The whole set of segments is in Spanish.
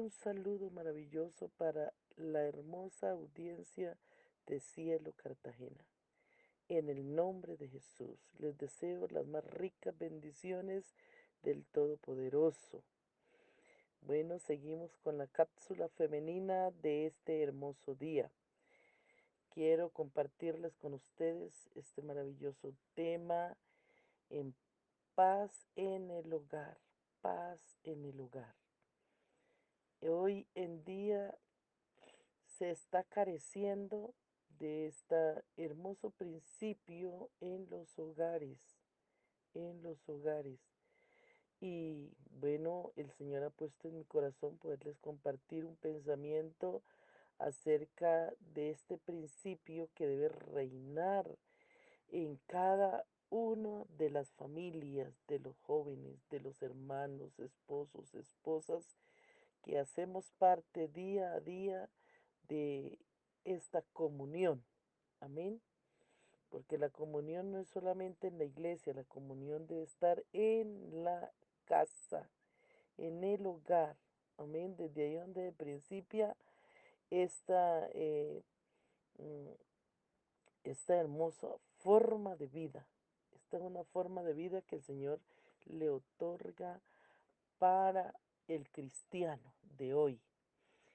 Un saludo maravilloso para la hermosa audiencia de Cielo Cartagena. En el nombre de Jesús, les deseo las más ricas bendiciones del Todopoderoso. Bueno, seguimos con la cápsula femenina de este hermoso día. Quiero compartirles con ustedes este maravilloso tema en paz en el hogar, paz en el hogar. Hoy en día se está careciendo de este hermoso principio en los hogares. Y bueno, el Señor ha puesto en mi corazón poderles compartir un pensamiento acerca de este principio que debe reinar en cada una de las familias, de los jóvenes, de los hermanos, esposos, esposas que hacemos parte día a día de esta comunión. Amén. Porque la comunión no es solamente en la iglesia, la comunión debe estar en la casa, en el hogar. Amén. Desde ahí donde principia esta, mm, esta hermosa forma de vida. Esta es una forma de vida que el Señor le otorga para el cristiano de hoy.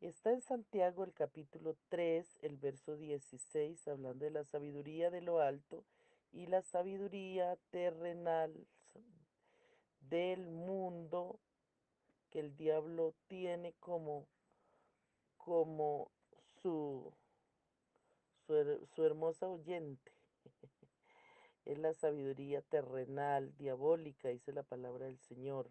Está en Santiago el capítulo 3, el verso 16, hablando de la sabiduría de lo alto y la sabiduría terrenal del mundo que el diablo tiene como su, su hermosa oyente. Es la sabiduría terrenal, diabólica, dice la palabra del Señor.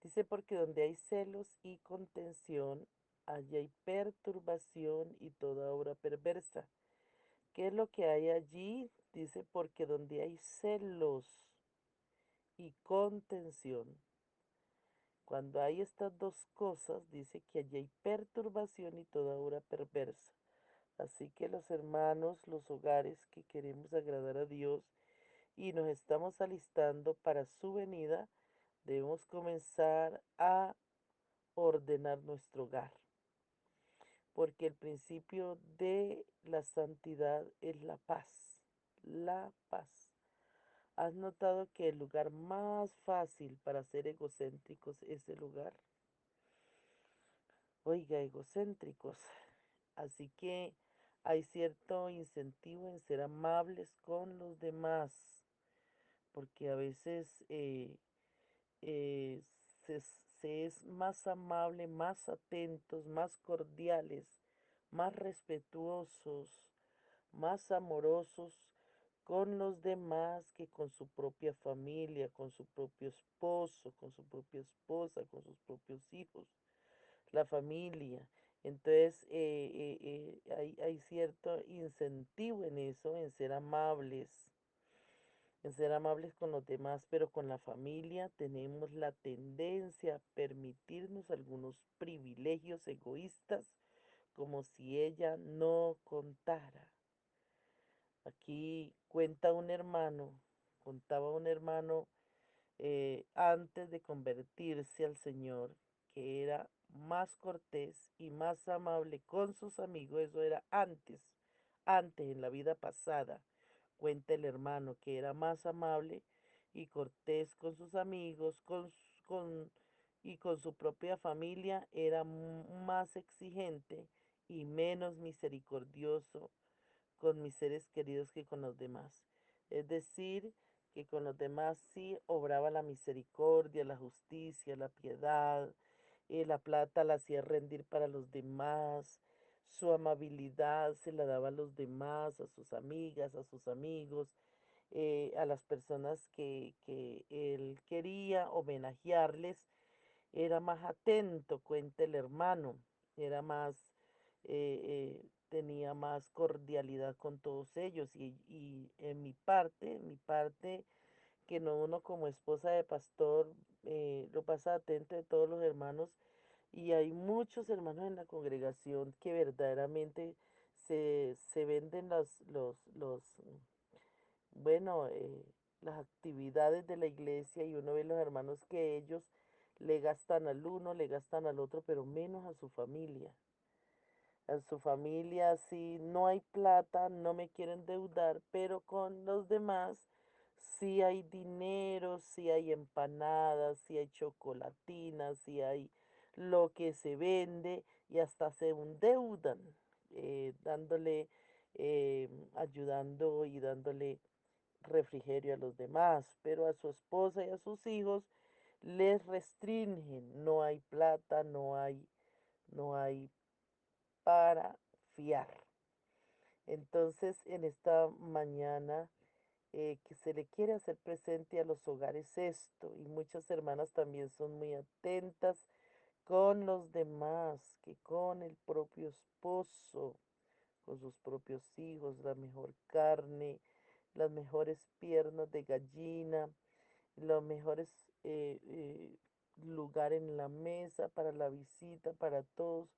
Dice, porque donde hay celos y contención, allí hay perturbación y toda obra perversa. ¿Qué es lo que hay allí? Dice, porque donde hay celos y contención, cuando hay estas dos cosas, dice que allí hay perturbación y toda obra perversa. Así que los hermanos, los hogares que queremos agradar a Dios y nos estamos alistando para su venida, debemos comenzar a ordenar nuestro hogar. Porque el principio de la santidad es la paz. La paz. ¿Has notado que el lugar más fácil para ser egocéntricos es el hogar? Oiga, egocéntricos. Así que hay cierto incentivo en ser amables con los demás, porque a veces eh, se es más amable, más atentos, más cordiales, más respetuosos, más amorosos con los demás que con su propia familia, con su propio esposo, con su propia esposa, con sus propios hijos, la familia. Entonces, hay cierto incentivo en eso, en ser amables con los demás, pero con la familia tenemos la tendencia a permitirnos algunos privilegios egoístas como si ella no contara. Aquí contaba un hermano antes de convertirse al Señor, que era más cortés y más amable con sus amigos, eso era antes en la vida pasada. Cuenta el hermano que era más amable y cortés con sus amigos, y con su propia familia, era más exigente y menos misericordioso con mis seres queridos que con los demás. Es decir, que con los demás sí obraba la misericordia, la justicia, la piedad, la plata la hacía rendir para los demás, su amabilidad se la daba a los demás, a sus amigas, a sus amigos, a las personas que él quería homenajearles, era más atento, cuenta el hermano, era más, tenía más cordialidad con todos ellos. Y en mi parte, que no uno como esposa de pastor lo pasa atento de todos los hermanos. Y hay muchos hermanos en la congregación que verdaderamente se venden bueno, las actividades de la iglesia y uno ve los hermanos que ellos le gastan al uno, le gastan al otro, pero menos a su familia. A su familia, si no hay plata, no me quieren deudar, pero con los demás sí hay dinero, sí hay empanadas, sí hay chocolatinas, sí hay lo que se vende y hasta se endeudan, dándole, ayudando y dándole refrigerio a los demás, pero a su esposa y a sus hijos les restringen, no hay plata, no hay para fiar. Entonces, en esta mañana que se le quiere hacer presente a los hogares esto, y muchas hermanas también son muy atentas con los demás, que con el propio esposo, con sus propios hijos, la mejor carne, las mejores piernas de gallina, los mejores lugar en la mesa para la visita, para todos,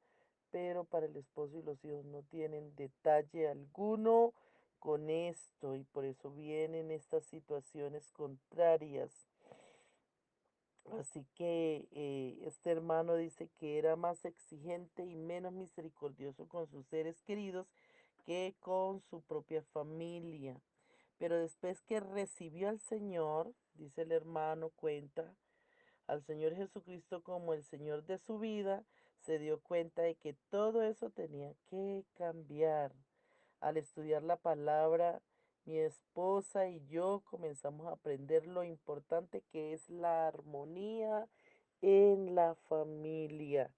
pero para el esposo y los hijos no tienen detalle alguno con esto y por eso vienen estas situaciones contrarias. Así que este hermano dice que era más exigente y menos misericordioso con sus seres queridos que con su propia familia. Pero después que recibió al Señor, dice el hermano, cuenta, al Señor Jesucristo como el Señor de su vida, se dio cuenta de que todo eso tenía que cambiar. Al estudiar la palabra, mi esposa y yo comenzamos a aprender lo importante que es la armonía en la familia.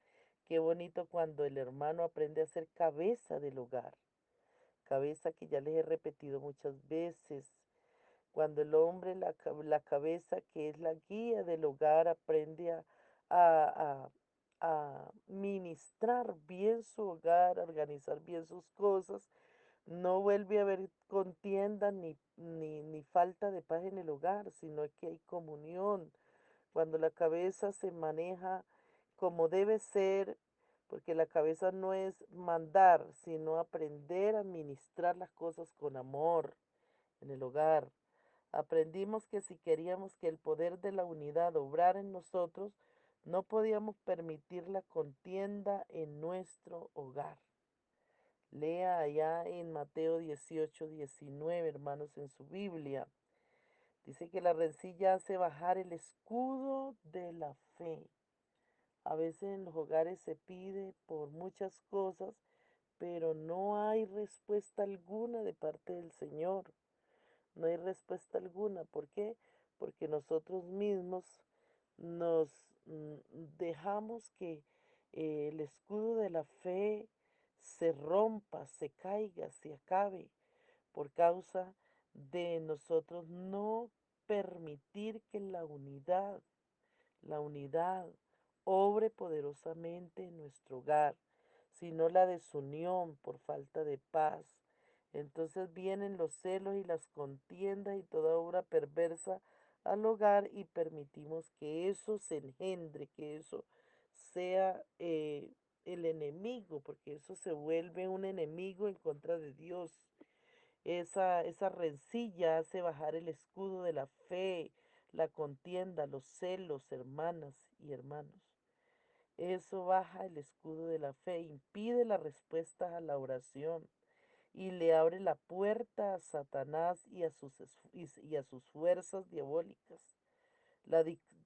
Qué bonito cuando el hermano aprende a ser cabeza del hogar, cabeza que ya les he repetido muchas veces. Cuando el hombre, la cabeza que es la guía del hogar, aprende a, a ministrar bien su hogar, a organizar bien sus cosas, no vuelve a haber contienda ni falta de paz en el hogar, sino que hay comunión. Cuando la cabeza se maneja como debe ser, porque la cabeza no es mandar, sino aprender a administrar las cosas con amor en el hogar. Aprendimos que si queríamos que el poder de la unidad obrara en nosotros, no podíamos permitir la contienda en nuestro hogar. Lea allá en Mateo 18:19, hermanos, en su Biblia. Dice que la rencilla hace bajar el escudo de la fe. A veces en los hogares se pide por muchas cosas, pero no hay respuesta alguna de parte del Señor. No hay respuesta alguna. ¿Por qué? Porque nosotros mismos nos dejamos que el escudo de la fe se rompa, se caiga, se acabe por causa de nosotros no permitir que la unidad obre poderosamente en nuestro hogar, sino la desunión por falta de paz. Entonces vienen los celos y las contiendas y toda obra perversa al hogar y permitimos que eso se engendre, que eso sea el enemigo, porque eso se vuelve un enemigo en contra de Dios. Esa rencilla hace bajar el escudo de la fe, la contienda, los celos, hermanas y hermanos. Eso baja el escudo de la fe, impide la respuesta a la oración y le abre la puerta a Satanás y a sus fuerzas diabólicas.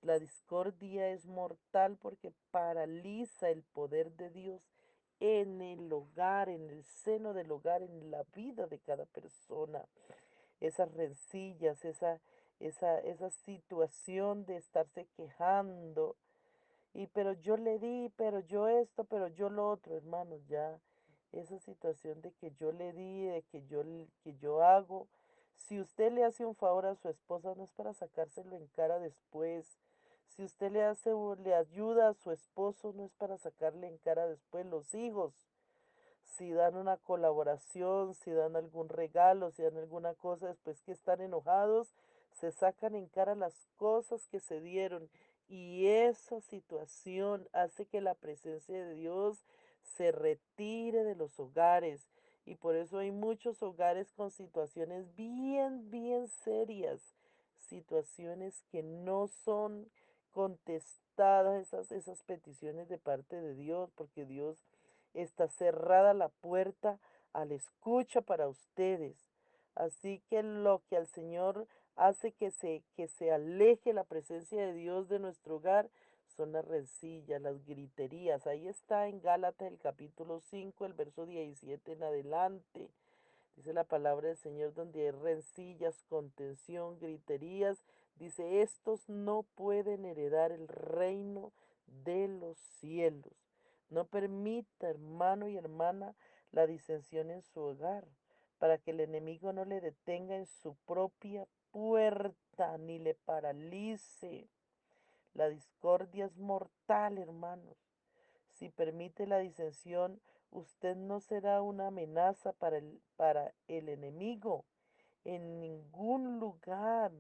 La discordia es mortal porque paraliza el poder de Dios en el hogar, en el seno del hogar, en la vida de cada persona. Esas rencillas, esa situación de estarse quejando, y pero yo le di, pero yo esto, pero yo lo otro, hermanos, ya esa situación de que yo le di, de que yo hago. Si usted le hace un favor a su esposa, no es para sacárselo en cara después. Si usted le hace o le ayuda a su esposo, no es para sacarle en cara después los hijos. Si dan una colaboración, si dan algún regalo, si dan alguna cosa, después que están enojados, se sacan en cara las cosas que se dieron. Y esa situación hace que la presencia de Dios se retire de los hogares. Y por eso hay muchos hogares con situaciones bien, bien serias. Situaciones que no son, contestadas esas peticiones de parte de Dios, porque Dios está cerrada la puerta a la escucha para ustedes. Así que lo que al Señor hace que se aleje la presencia de Dios de nuestro hogar son las rencillas, las griterías. Ahí está en Gálatas el capítulo 5 el verso 17 en adelante. Dice la palabra del Señor, donde hay rencillas, contención, griterías. Dice, estos no pueden heredar el reino de los cielos. No permita, hermano y hermana, la disensión en su hogar, para que el enemigo no le detenga en su propia puerta, ni le paralice. La discordia es mortal, hermanos. Si permite la disensión, usted no será una amenaza para el enemigo en ningún lugar.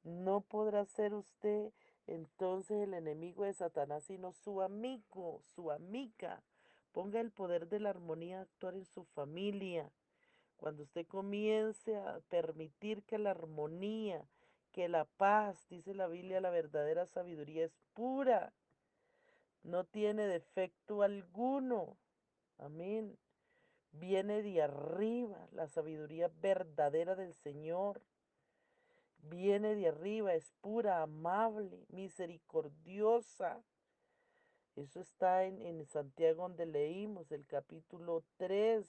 No podrá ser usted entonces el enemigo de Satanás, sino su amigo, su amiga. Ponga el poder de la armonía a actuar en su familia. Cuando usted comience a permitir que la armonía, que la paz, dice la Biblia, la verdadera sabiduría es pura, no tiene defecto alguno. Amén. Viene de arriba, la sabiduría verdadera del Señor. Viene de arriba, es pura, amable, misericordiosa. Eso está en Santiago donde leímos el capítulo 3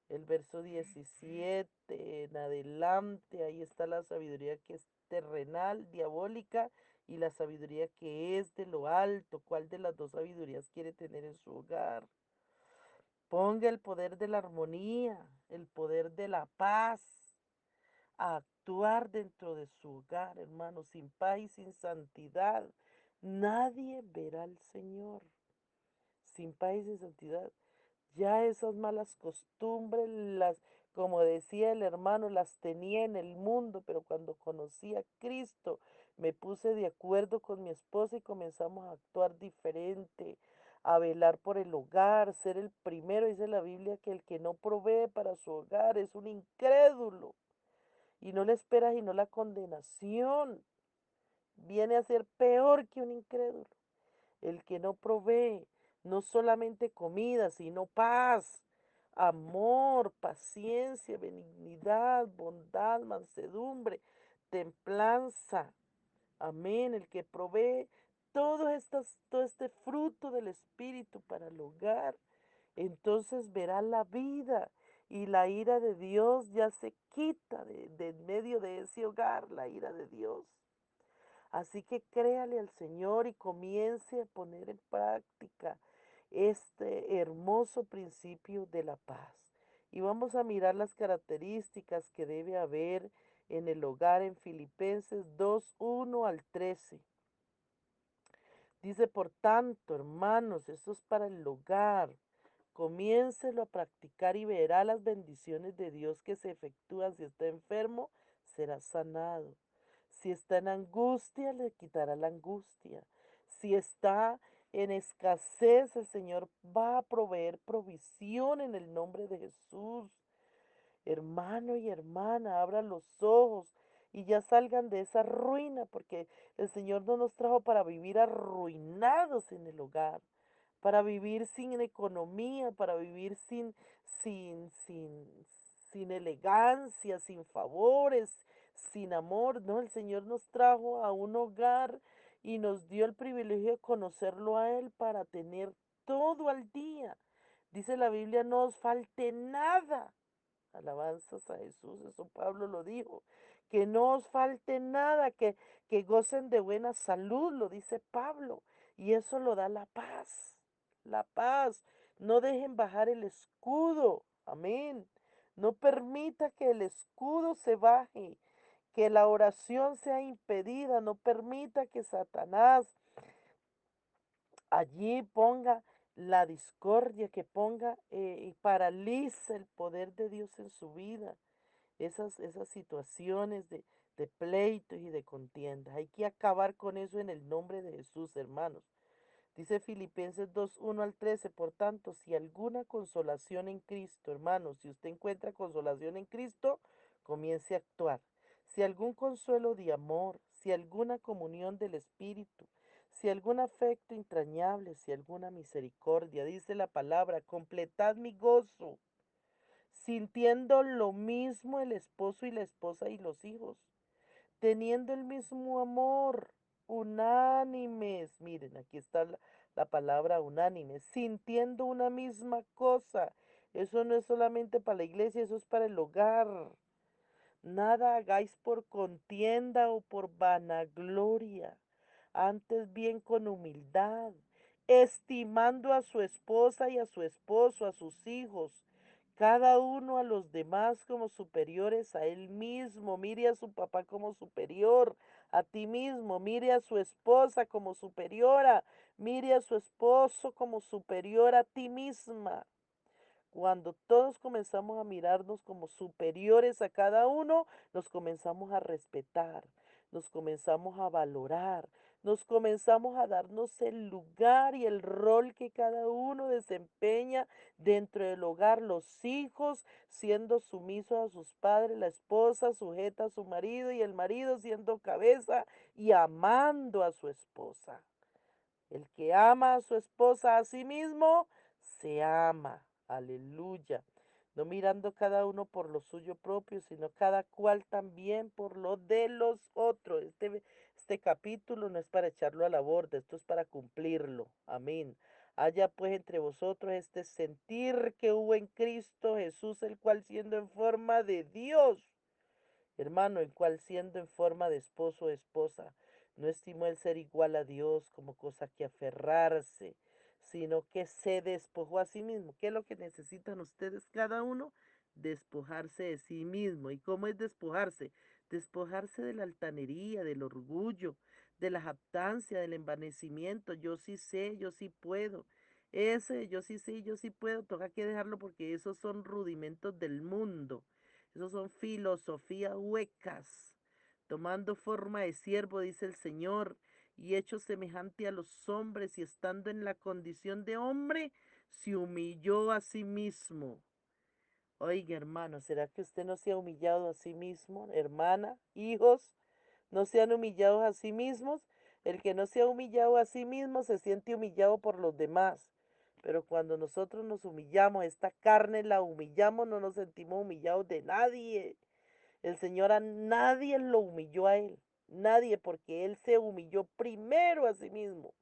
el verso 17 en adelante. Ahí está la sabiduría que es terrenal, diabólica, y la sabiduría que es de lo alto. ¿Cuál de las dos sabidurías quiere tener en su hogar? Ponga el poder de la armonía, el poder de la paz a actuar dentro de su hogar, hermano. Sin paz y sin santidad, nadie verá al Señor. Sin paz y sin santidad, ya esas malas costumbres, como decía el hermano, las tenía en el mundo, pero cuando conocí a Cristo, me puse de acuerdo con mi esposa y comenzamos a actuar diferente, a velar por el hogar, ser el primero. Dice la Biblia que el que no provee para su hogar es un incrédulo y no le espera sino la condenación. Viene a ser peor que un incrédulo. El que no provee no solamente comida, sino paz, amor, paciencia, benignidad, bondad, mansedumbre, templanza. Amén. El que provee todo este fruto del Espíritu para el hogar, entonces verá la vida y la ira de Dios ya se quita de en medio de ese hogar, la ira de Dios. Así que créale al Señor y comience a poner en práctica este hermoso principio de la paz. Y vamos a mirar las características que debe haber en el hogar en Filipenses 2:1 al 13. Dice, por tanto, hermanos, esto es para el hogar. Comiéncelo a practicar y verá las bendiciones de Dios que se efectúan. Si está enfermo, será sanado. Si está en angustia, le quitará la angustia. Si está en escasez, el Señor va a proveer provisión en el nombre de Jesús. Hermano y hermana, abran los ojos y ya salgan de esa ruina, porque el Señor no nos trajo para vivir arruinados en el hogar, para vivir sin economía, para vivir sin elegancia, sin favores, sin amor. No, el Señor nos trajo a un hogar y nos dio el privilegio de conocerlo a Él para tener todo al día. Dice la Biblia, no os falte nada. Alabanzas a Jesús, eso Pablo lo dijo, que no os falte nada, que gocen de buena salud, lo dice Pablo, y eso lo da la paz, la paz. No dejen bajar el escudo, amén. No permita que el escudo se baje, que la oración sea impedida, no permita que Satanás allí ponga la discordia, que ponga y paralice el poder de Dios en su vida. Esas situaciones de pleitos y de contiendas. Hay que acabar con eso en el nombre de Jesús, hermanos. Dice Filipenses 2:1 al 13, por tanto, si alguna consolación en Cristo, hermanos, si usted encuentra consolación en Cristo, comience a actuar. Si algún consuelo de amor, si alguna comunión del Espíritu, si algún afecto entrañable, si alguna misericordia, dice la palabra, completad mi gozo, sintiendo lo mismo el esposo y la esposa y los hijos, teniendo el mismo amor, unánimes, miren, aquí está la palabra unánimes, sintiendo una misma cosa. Eso no es solamente para la iglesia, eso es para el hogar. Nada hagáis por contienda o por vanagloria, antes bien con humildad, estimando a su esposa y a su esposo, a sus hijos, cada uno a los demás como superiores a él mismo. Mire a su papá como superior a ti mismo, mire a su esposa como superiora, mire a su esposo como superior a ti misma. Cuando todos comenzamos a mirarnos como superiores a cada uno, nos comenzamos a respetar, nos comenzamos a valorar, nos comenzamos a darnos el lugar y el rol que cada uno desempeña dentro del hogar, los hijos siendo sumisos a sus padres, la esposa sujeta a su marido y el marido siendo cabeza y amando a su esposa. El que ama a su esposa a sí mismo, se ama. Aleluya. No mirando cada uno por lo suyo propio, sino cada cual también por lo de los otros. Este capítulo no es para echarlo a la borda, esto es para cumplirlo. Amén. Haya pues entre vosotros este sentir que hubo en Cristo Jesús, el cual siendo en forma de Dios, hermano, el cual siendo en forma de esposo o esposa, no estimó el ser igual a Dios como cosa que aferrarse, sino que se despojó a sí mismo. ¿Qué es lo que necesitan ustedes cada uno? Despojarse de sí mismo. ¿Y cómo es despojarse? Despojarse de la altanería, del orgullo, de la jactancia, del envanecimiento. Yo sí sé, yo sí puedo. Ese, yo sí sé, yo sí puedo, toca que dejarlo porque esos son rudimentos del mundo. Esos son filosofías huecas, tomando forma de siervo, dice el Señor, y hecho semejante a los hombres, y estando en la condición de hombre, se humilló a sí mismo. Oiga, hermano, ¿será que usted no se ha humillado a sí mismo, hermana, hijos? ¿No se han humillado a sí mismos? El que no se ha humillado a sí mismo se siente humillado por los demás. Pero cuando nosotros nos humillamos, esta carne la humillamos, no nos sentimos humillados de nadie. El Señor a nadie lo humilló a él, nadie, porque él se humilló primero a sí mismo.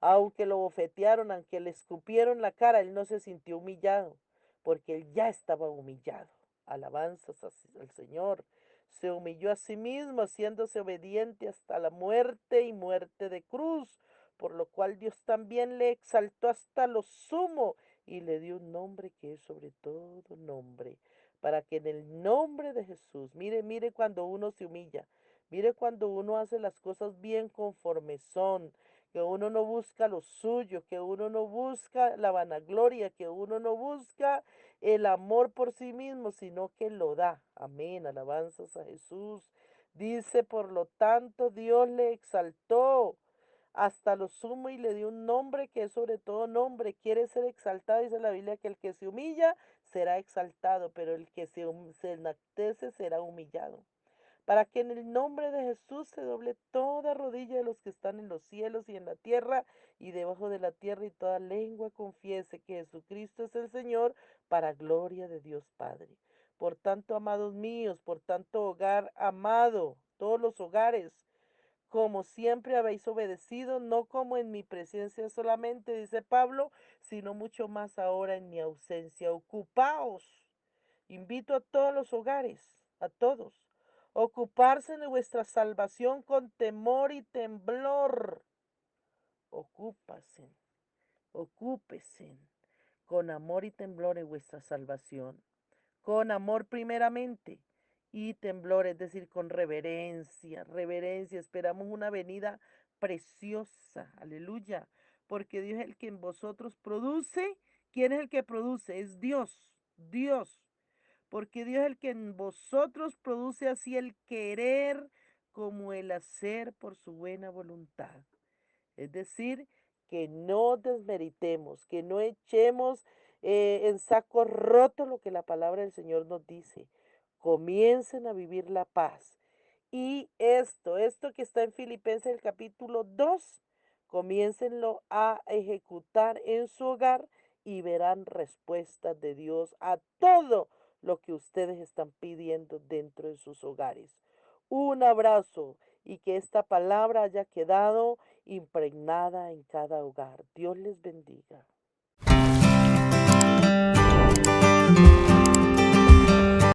Aunque lo bofetearon, aunque le escupieron la cara, él no se sintió humillado, porque él ya estaba humillado. Alabanzas al Señor. Se humilló a sí mismo, haciéndose obediente hasta la muerte y muerte de cruz, por lo cual Dios también le exaltó hasta lo sumo y le dio un nombre que es sobre todo nombre, para que en el nombre de Jesús, mire, mire cuando uno se humilla, mire cuando uno hace las cosas bien conforme son, que uno no busca lo suyo, que uno no busca la vanagloria, que uno no busca el amor por sí mismo, sino que lo da. Amén, alabanzas a Jesús. Dice, por lo tanto, Dios le exaltó hasta lo sumo y le dio un nombre que es sobre todo nombre. Quiere ser exaltado, dice la Biblia, que el que se humilla será exaltado, pero el que se enaltece será humillado, para que en el nombre de Jesús se doble toda rodilla de los que están en los cielos y en la tierra y debajo de la tierra, y toda lengua confiese que Jesucristo es el Señor, para gloria de Dios Padre. Por tanto, amados míos, por tanto, hogar amado, todos los hogares, como siempre habéis obedecido, no como en mi presencia solamente, dice Pablo, sino mucho más ahora en mi ausencia. Ocupaos. Invito a todos los hogares, a todos, ocuparse de vuestra salvación con temor y temblor. Ocúpase, ocúpese con amor y temblor en vuestra salvación, con amor primeramente y temblor, es decir, con reverencia, reverencia. Esperamos una venida preciosa, aleluya, porque Dios es el que en vosotros produce. ¿Quién es el que produce? Es Dios, Dios, porque Dios es el que en vosotros produce así el querer como el hacer por su buena voluntad. Es decir, que no desmeritemos, que no echemos en saco roto lo que la palabra del Señor nos dice. Comiencen a vivir la paz. Y esto que está en Filipenses el capítulo 2, Comiéncenlo a ejecutar en su hogar y verán respuestas de Dios a todo lo que ustedes están pidiendo dentro de sus hogares. Un abrazo y que esta palabra haya quedado impregnada en cada hogar. Dios les bendiga.